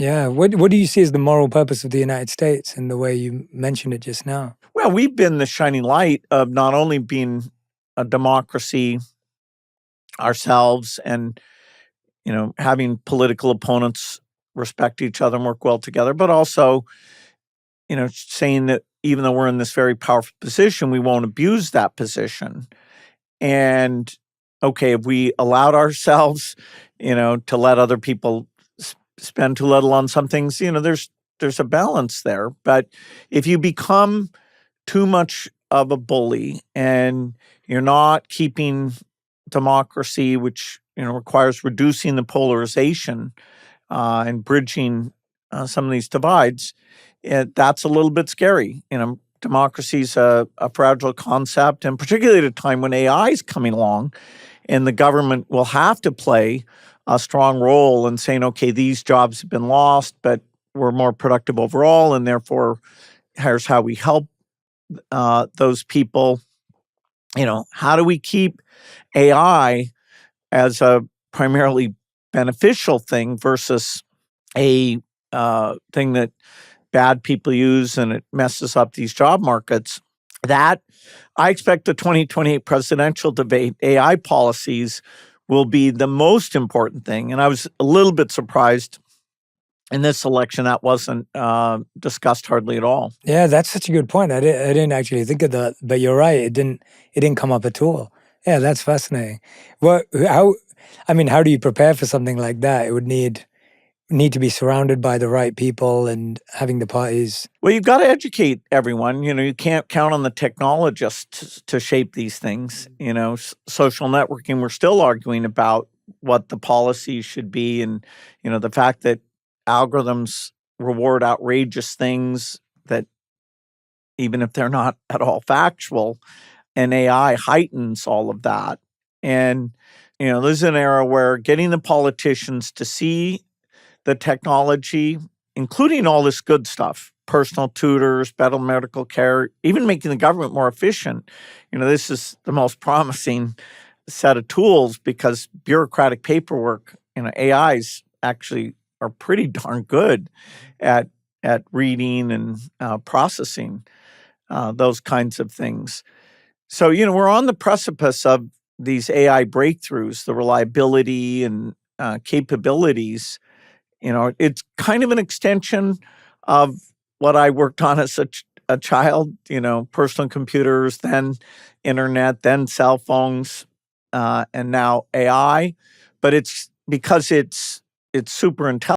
Yeah. What do you see as the moral purpose of the United States in the way you mentioned it just now? Well, we've been the shining light of not only being a democracy ourselves and, having political opponents respect each other and work well together, but also, saying that even though we're in this very powerful position, we won't abuse that position. And okay, if we allowed ourselves, to let other people spend too little on some things, there's a balance there. But if you become too much of a bully and you're not keeping democracy, which requires reducing the polarization and bridging some of these divides, that's a little bit scary. Democracy is a fragile concept, and particularly at a time when AI is coming along, and the government will have to play a strong role in saying, okay, these jobs have been lost, but we're more productive overall, and therefore, here's how we help those people. How do we keep AI as a primarily beneficial thing versus a thing that bad people use and it messes up these job markets? That I expect the 2028 presidential debate, AI policies will be the most important thing. And I was a little bit surprised in this election that wasn't discussed hardly at all. Yeah, that's such a good point. I didn't actually think of that, but you're right. It didn't come up at all. Yeah, that's fascinating. How do you prepare for something like that? It would need to be surrounded by the right people and having the parties. Well, you've got to educate everyone. You can't count on the technologists to shape these things. Social networking, we're still arguing about what the policies should be. And, the fact that algorithms reward outrageous things that even if they're not at all factual, and AI heightens all of that. And, this is an era where getting the politicians to see the technology, including all this good stuff, personal tutors, better medical care, even making the government more efficient. This is the most promising set of tools because bureaucratic paperwork, AIs actually are pretty darn good at reading and processing those kinds of things. So, we're on the precipice of these AI breakthroughs, the reliability and capabilities. It's kind of an extension of what I worked on as a child, personal computers, then internet, then cell phones, and now AI. But it's because it's super intelligent.